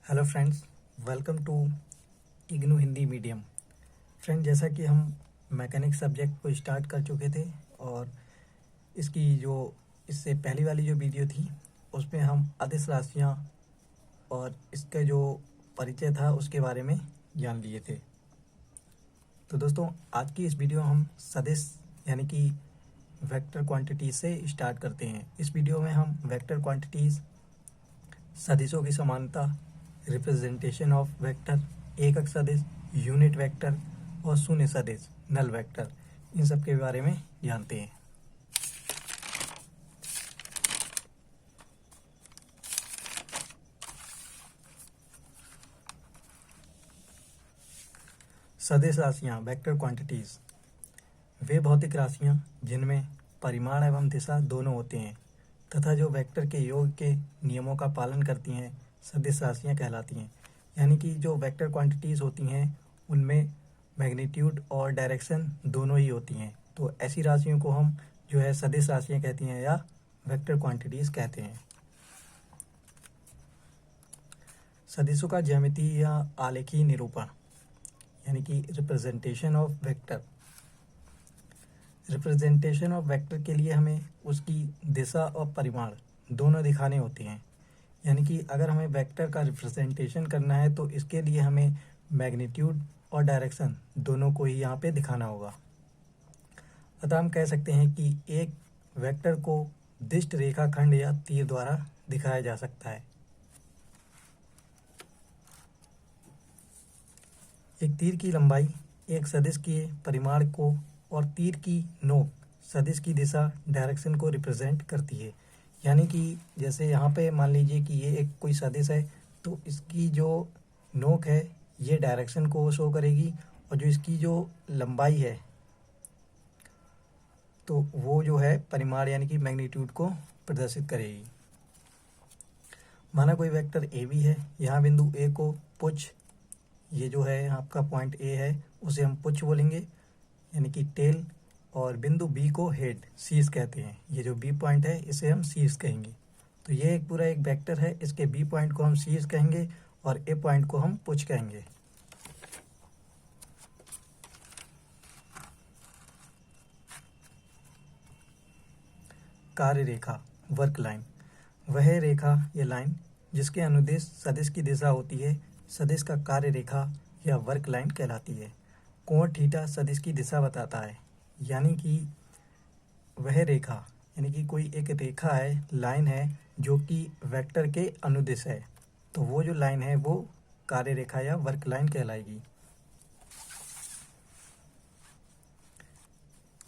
Hello friends, welcome to IGNOU Hindi medium. Friend, जैसा कि हम मैकेनिक्स सब्जेक्ट को स्टार्ट कर चुके थे और इसकी जो इससे पहली वाली जो वीडियो थी उसमें हम अदिश राशियाँ और इसका जो परिचय था उसके बारे में जान लिए थे। तो दोस्तों, आज की इस वीडियो हम सदिश यानी कि वेक्टर क्वांटिटीज से स्टार्ट करते हैं। इस वीडियो में हम वेक्टर क्वांटिटीज, सदिशों की समानता, रिप्रेजेंटेशन ऑफ वेक्टर, एकक सदिश, यूनिट वेक्टर और शून्य सदिश, नल वेक्टर, इन सब के बारे में जानते हैं। सदिश राशियाँ, वेक्टर क्वांटिटीज, वे भौतिक राशियाँ जिनमें परिमाण एवं दिशा दोनों होते हैं तथा जो वेक्टर के योग के नियमों का पालन करती हैं, सदिश राशियाँ कहलाती हैं। यानी कि जो वेक्टर क्वांटिटीज़ होती हैं उनमें मैग्नीट्यूड और डायरेक्शन दोनों ही होती हैं। तो ऐसी राशियों को हम जो है सदिश राशियाँ कहती हैं या वेक्टर क्वांटिटीज़ कहते हैं। सदिशों का ज्यामितीय या आलेखीय निरूपण यानी कि representation of vector. Representation of vector के लिए हमें उसकी दिशा और परिमाण दोनों दिखाने होते हैं। यानी कि अगर हमें वेक्टर का रिप्रेजेंटेशन करना है तो इसके लिए हमें मैग्नीट्यूड और डायरेक्शन दोनों को ही यहाँ पे दिखाना होगा। अतः हम कह सकते हैं कि एक वेक्टर को दिष्ट रेखाखंड या तीर द्वारा दिखाया जा सकता है। एक तीर की लंबाई एक सदिश के परिमाण को और तीर की नोक सदिश की दिशा, डायरेक्शन को रिप्रेजेंट करती है। यानी कि जैसे यहाँ पे मान लीजिए कि ये एक कोई सदिश है तो इसकी जो नोक है ये डायरेक्शन को शो करेगी और जो इसकी जो लंबाई है तो वो जो है परिमाण यानी कि मैग्नीट्यूड को प्रदर्शित करेगी। माना कोई वेक्टर ए बी है, यहाँ बिंदु ए को पुच्छ, ये जो है आपका पॉइंट ए है उसे हम पुच्छ बोलेंगे यानी कि टेल, और बिंदु बी को हेड, शीर्ष कहते हैं। ये जो बी पॉइंट है इसे हम शीर्ष कहेंगे। तो ये एक पूरा एक वेक्टर है, इसके बी पॉइंट को हम शीर्ष कहेंगे और ए पॉइंट को हम पुच्छ कहेंगे। कार्य रेखा, वर्क लाइन, वह रेखा या लाइन जिसके अनुदेश सदिश की दिशा होती है, सदिश का कार्य रेखा या वर्क लाइन कहलाती है। कोण थीटा सदिश की दिशा बताता है। यानी कि वह रेखा यानी कि कोई एक रेखा है, लाइन है जो कि वेक्टर के अनुदिश है, तो वो जो लाइन है वो कार्य रेखा या वर्क लाइन कहलाएगी।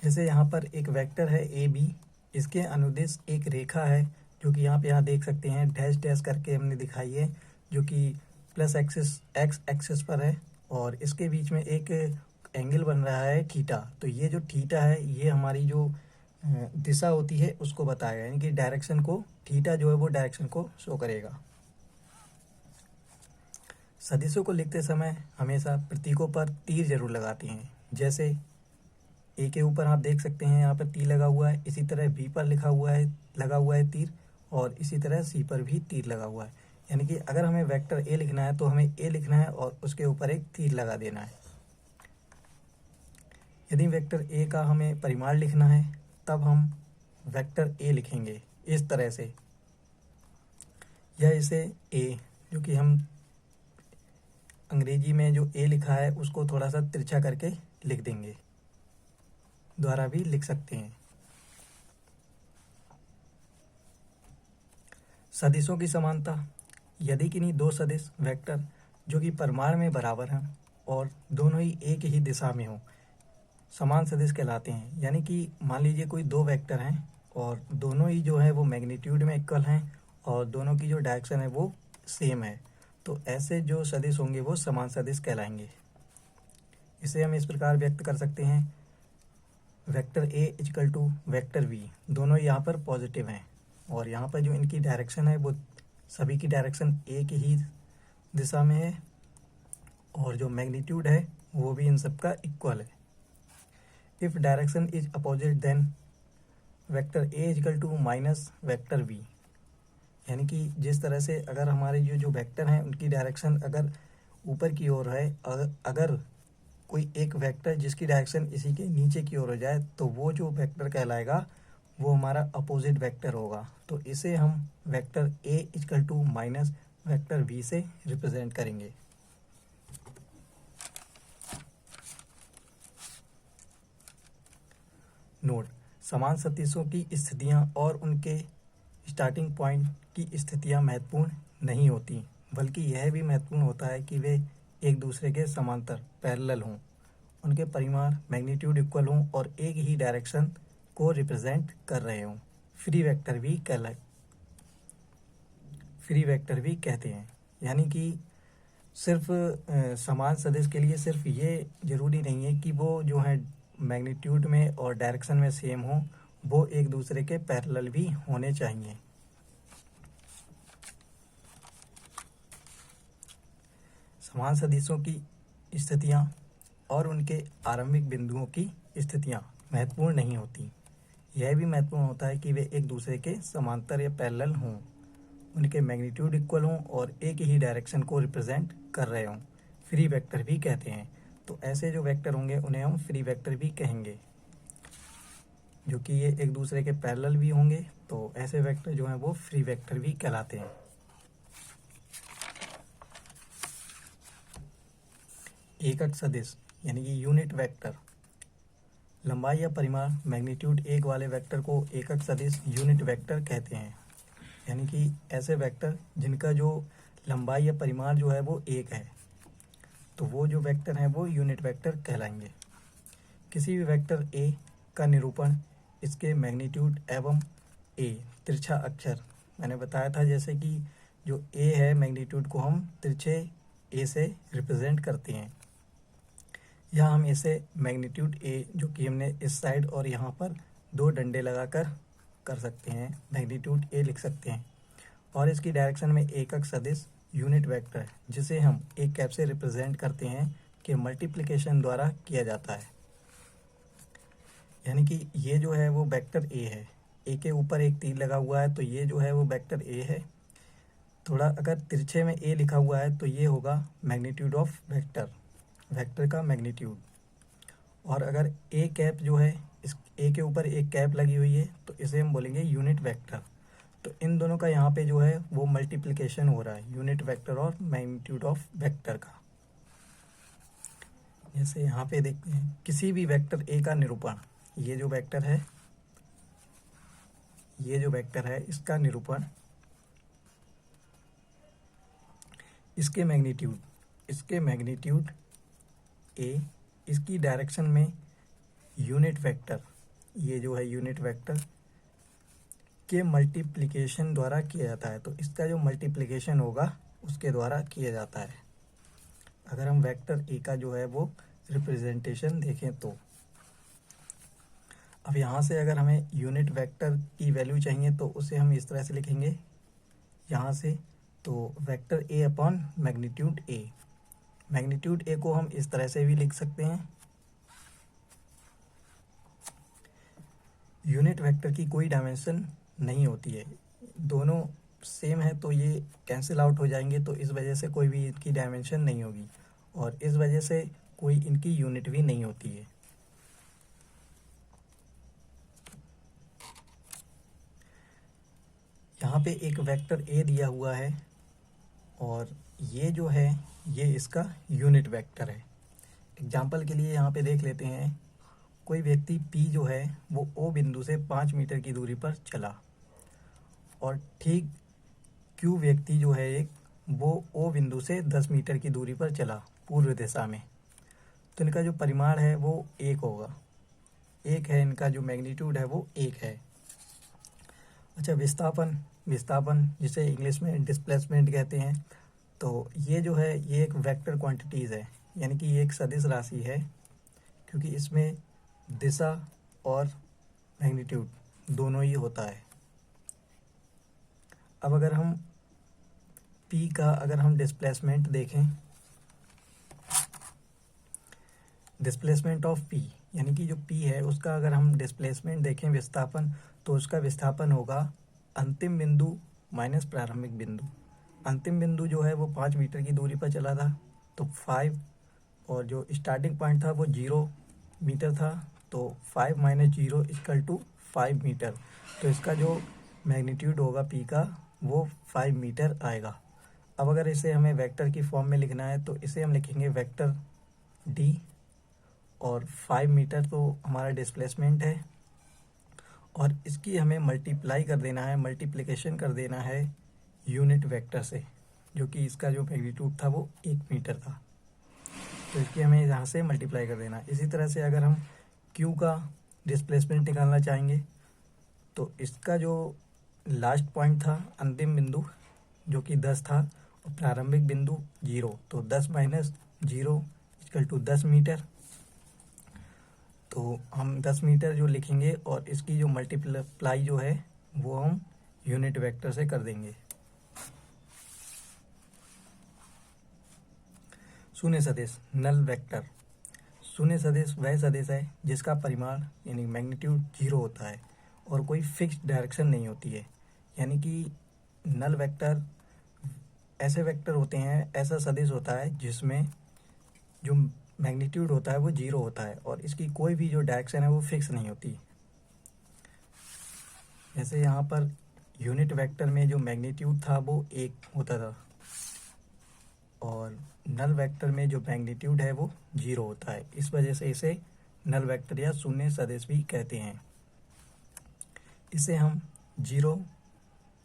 जैसे यहाँ पर एक वेक्टर है ए बी, इसके अनुदिश एक रेखा है जो कि यहाँ देख सकते हैं डैश डैश करके हमने दिखाई है, जो कि प्लस एक्सिस एक्स एक्सिस पर है और इसके बीच में एक एंगल बन रहा है थीटा। तो ये जो थीटा है ये हमारी जो दिशा होती है उसको बताएगा, यानी कि डायरेक्शन को, थीटा जो है वो डायरेक्शन को शो करेगा। सदिशों को लिखते समय हमेशा प्रतीकों पर तीर जरूर लगाते हैं। जैसे ए के ऊपर आप देख सकते हैं यहाँ पर तीर लगा हुआ है, इसी तरह बी पर लगा हुआ है तीर, और इसी तरह सी पर भी तीर लगा हुआ है। यानी कि अगर हमें वेक्टर ए लिखना है तो हमें ए लिखना है और उसके ऊपर एक तीर लगा देना है। यदि वेक्टर ए का हमें परिमाण लिखना है तब हम वेक्टर ए लिखेंगे इस तरह से, या इसे ए, जो कि हम अंग्रेजी में जो ए लिखा है उसको थोड़ा सा तिरछा करके लिख देंगे, द्वारा भी लिख सकते हैं। सदिशों की समानता, यदि किन्हीं दो सदिश वेक्टर जो कि परिमाण में बराबर हैं और दोनों ही एक ही दिशा में हो, समान सदिश कहलाते हैं। यानी कि मान लीजिए कोई दो वेक्टर हैं और दोनों ही जो है वो मैग्नीट्यूड में इक्वल हैं और दोनों की जो डायरेक्शन है वो सेम है, तो ऐसे जो सदिश होंगे वो समान सदिश कहलाएंगे। इसे हम इस प्रकार व्यक्त कर सकते हैं, vector A equal to vector B, दोनों यहाँ पर पॉजिटिव हैं और यहाँ पर जो इनकी डायरेक्शन है वो सभी की डायरेक्शन एक ही दिशा में है और जो मैग्नीट्यूड है वो भी इन सब का इक्वल है। If direction is opposite then vector A equal to minus vector B, यानी कि जिस तरह से अगर हमारे जो वेक्टर हैं उनकी डायरेक्शन अगर ऊपर की ओर है, अगर कोई एक वेक्टर जिसकी डायरेक्शन इसी के नीचे की ओर हो जाए तो वो जो वेक्टर कहलाएगा वो हमारा अपोजिट वेक्टर होगा। तो इसे हम vector A equal to minus vector B से रिप्रेजेंट करेंगे। नोट, समान सदिशों की स्थितियां और उनके स्टार्टिंग पॉइंट की स्थितियां महत्वपूर्ण नहीं होती, बल्कि यह भी महत्वपूर्ण होता है कि वे एक दूसरे के समांतर पैरेलल हों, उनके परिमाण मैग्नीट्यूड इक्वल हों और एक ही डायरेक्शन को रिप्रेजेंट कर रहे हों। फ्री वेक्टर भी कहते हैं। यानी कि सिर्फ समान सदिश के लिए सिर्फ ये जरूरी नहीं है कि वो जो है मैग्नीट्यूड में और डायरेक्शन में सेम हो, वो एक दूसरे के पैरेलल भी होने चाहिए। समान सदिशों की स्थितियां और उनके आरंभिक बिंदुओं की स्थितियां महत्वपूर्ण नहीं होती, यह भी महत्वपूर्ण होता है कि वे एक दूसरे के समांतर या पैरेलल हों, उनके मैग्नीट्यूड इक्वल हों और एक ही डायरेक्शन को रिप्रेजेंट कर रहे हों। फ्री वेक्टर भी कहते हैं। तो ऐसे जो वेक्टर होंगे उन्हें हम फ्री वेक्टर भी कहेंगे, जो कि ये एक दूसरे के पैरेलल भी होंगे, तो ऐसे वेक्टर जो हैं वो फ्री वेक्टर भी कहलाते हैं। एकक सदिश यानी कि यूनिट वेक्टर, लंबाई या परिमाण मैग्नीट्यूड एक वाले वेक्टर को एकक सदिश यूनिट वेक्टर कहते हैं। यानी कि ऐसे वेक्टर जिनका जो लंबाई या परिमाण जो है वो एक है, तो वो जो वेक्टर हैं वो यूनिट वेक्टर कहलाएंगे। किसी भी वेक्टर ए का निरूपण इसके मैग्नीट्यूड एवं ए तिरछा अक्षर, मैंने बताया था जैसे कि जो ए है मैग्नीट्यूड को हम तिरछे ए से रिप्रेजेंट करते हैं। यहाँ हम इसे मैग्नीट्यूड ए जो कि हमने इस साइड और यहाँ पर दो डंडे लगाकर कर सकते हैं, मैग्नीट्यूड ए लिख सकते हैं। और इसकी डायरेक्शन में एकक सदिश यूनिट वेक्टर जिसे हम एक कैप से रिप्रेजेंट करते हैं कि मल्टीप्लिकेशन द्वारा किया जाता है। यानी कि ये जो है वो वेक्टर ए है, ए के ऊपर एक तीर लगा हुआ है तो ये जो है वो वेक्टर ए है। थोड़ा अगर तिरछे में ए लिखा हुआ है तो ये होगा मैग्नीट्यूड ऑफ वेक्टर का मैग्नीट्यूड। और अगर ए कैप जो है, इस ए के ऊपर एक कैप लगी हुई है तो इसे हम बोलेंगे यूनिट वेक्टर। तो इन दोनों का यहाँ पे जो है वो मल्टीप्लिकेशन हो रहा है, यूनिट वेक्टर और मैग्नीट्यूड ऑफ वेक्टर का। जैसे यहाँ पे देखते हैं किसी भी वेक्टर ए का निरूपण, ये जो वेक्टर है इसका निरूपण इसके मैग्नीट्यूड ए, इसकी डायरेक्शन में यूनिट वेक्टर, ये जो है यूनिट वेक्टर के मल्टीप्लिकेशन द्वारा किया जाता है। तो इसका जो मल्टीप्लिकेशन होगा उसके द्वारा किया जाता है। अगर हम वेक्टर ए का जो है वो रिप्रेजेंटेशन देखें तो अब यहाँ से अगर हमें यूनिट वेक्टर की वैल्यू चाहिए तो उसे हम इस तरह से लिखेंगे यहाँ से, तो vector A upon magnitude A. Magnitude ए को हम इस तरह से भी लिख सकते हैं। यूनिट वेक्टर की कोई डायमेंशन नहीं होती है, दोनों सेम है तो ये कैंसिल आउट हो जाएंगे, तो इस वजह से कोई भी इनकी डायमेंशन नहीं होगी और इस वजह से कोई इनकी यूनिट भी नहीं होती है। यहाँ पे एक वेक्टर ए दिया हुआ है और ये जो है ये इसका यूनिट वेक्टर है। एग्जाम्पल के लिए यहाँ पे देख लेते हैं, कोई व्यक्ति P जो है वो O बिंदु से 5 मीटर की दूरी पर चला और ठीक Q व्यक्ति जो है एक वो O बिंदु से 10 मीटर की दूरी पर चला पूर्व दिशा में। तो इनका जो परिमाण है वो 1 होगा, 1 है, इनका जो मैग्नीट्यूड है वो 1 है। अच्छा, विस्थापन जिसे इंग्लिश में डिस्प्लेसमेंट कहते हैं, तो ये जो है ये एक वेक्टर क्वांटिटीज़ है, यानी कि ये एक सदिश राशि है क्योंकि इसमें दिशा और मैग्नीट्यूड दोनों ही होता है। अब अगर हम P का अगर हम डिस्प्लेसमेंट देखें, डिस्प्लेसमेंट ऑफ P यानी कि जो P है उसका अगर हम डिस्प्लेसमेंट देखें विस्थापन, तो उसका विस्थापन होगा अंतिम बिंदु माइनस प्रारंभिक बिंदु। अंतिम बिंदु जो है वो 5 मीटर की दूरी पर चला था, तो 5, और जो स्टार्टिंग पॉइंट था वो 0 मीटर था, तो 5 माइनस 0 इक्वल टू 5 मीटर। तो इसका जो मैग्नीट्यूड होगा पी का वो 5 मीटर आएगा। अब अगर इसे हमें वेक्टर की फॉर्म में लिखना है तो इसे हम लिखेंगे वेक्टर डी, और 5 मीटर तो हमारा डिस्प्लेसमेंट है, और इसकी हमें मल्टीप्लाई कर देना है, मल्टीप्लिकेशन कर देना है यूनिट वेक्टर से, जो कि इसका जो मैग्नीट्यूड था वो 1 मीटर था, तो इसकी हमें यहाँ से मल्टीप्लाई कर देना है। इसी तरह से अगर हम क्यू का डिस्प्लेसमेंट निकालना चाहेंगे तो इसका जो लास्ट पॉइंट था, अंतिम बिंदु जो कि 10 था, और प्रारंभिक बिंदु 0, तो 10 माइनस 0 इक्वल टू 10 मीटर। तो हम 10 मीटर जो लिखेंगे और इसकी जो मल्टीप्लाई जो है वो हम यूनिट वेक्टर से कर देंगे। शून्य सदिश नल वेक्टर। शून्य सदिश वह सदिश है जिसका परिमाण यानी मैग्नीट्यूड 0 होता है और कोई फिक्स्ड डायरेक्शन नहीं होती है। यानी कि नल वेक्टर ऐसे वेक्टर होते हैं, ऐसा सदिश होता है जिसमें जो मैग्नीट्यूड होता है वो 0 होता है और इसकी कोई भी जो डायरेक्शन है वो फिक्स नहीं होती। जैसे यहाँ पर यूनिट वेक्टर में जो मैग्नीट्यूड था वो 1 होता था, और नल वेक्टर में जो मैग्नीट्यूड है वो 0 होता है। इस वजह से इसे नल वेक्टर या शून्य सदिश भी कहते हैं। इसे हम 0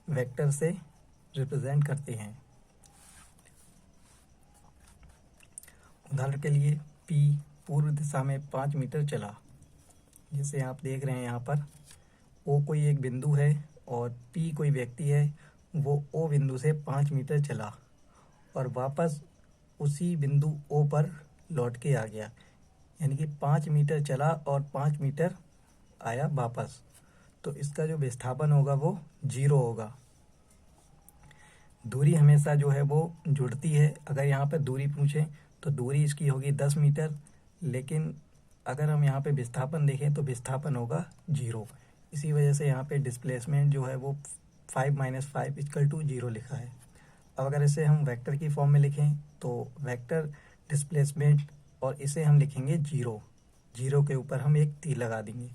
वेक्टर से रिप्रेजेंट करते हैं। उदाहरण के लिए P पूर्व दिशा में 5 मीटर चला। जैसे आप देख रहे हैं यहाँ पर O कोई एक बिंदु है और P कोई व्यक्ति है, वो O बिंदु से 5 मीटर चला और वापस उसी बिंदु O पर लौट के आ गया। यानी कि 5 मीटर चला और 5 मीटर आया वापस, तो इसका जो विस्थापन होगा वो 0 होगा। दूरी हमेशा जो है वो जुड़ती है। अगर यहाँ पर दूरी पूछें तो दूरी इसकी होगी 10 मीटर, लेकिन अगर हम यहाँ पे विस्थापन देखें तो विस्थापन होगा 0। इसी वजह से यहाँ पे डिस्प्लेसमेंट जो है वो 5 माइनस 5 इक्वल टू 0 लिखा है। अब अगर इसे हम वेक्टर की फॉर्म में लिखें तो वेक्टर डिस्प्लेसमेंट, और इसे हम लिखेंगे 0, 0 के ऊपर हम एक तीर लगा देंगे।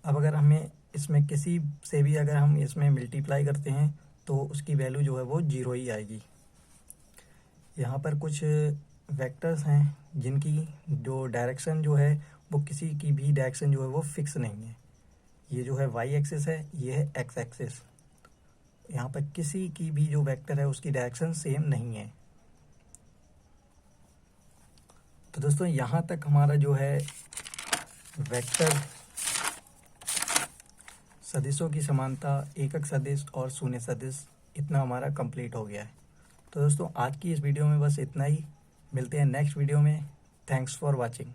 अब अगर हमें इसमें किसी से भी अगर हम इसमें मल्टीप्लाई करते हैं तो उसकी वैल्यू जो है वो 0 ही आएगी। यहाँ पर कुछ वेक्टर्स हैं जिनकी जो डायरेक्शन जो है वो किसी की भी डायरेक्शन जो है वो फिक्स नहीं है। ये जो है वाई एक्सिस है, ये है एक्स एक्सिस। यहाँ पर किसी की भी जो वेक्टर है उसकी डायरेक्शन सेम नहीं है। तो दोस्तों यहाँ तक हमारा जो है वेक्टर सदिशों की समानता, एकक सदिश और शून्य सदिश, इतना हमारा कंप्लीट हो गया है। तो दोस्तों आज की इस वीडियो में बस इतना ही। मिलते हैं नेक्स्ट वीडियो में। Thanks for watching.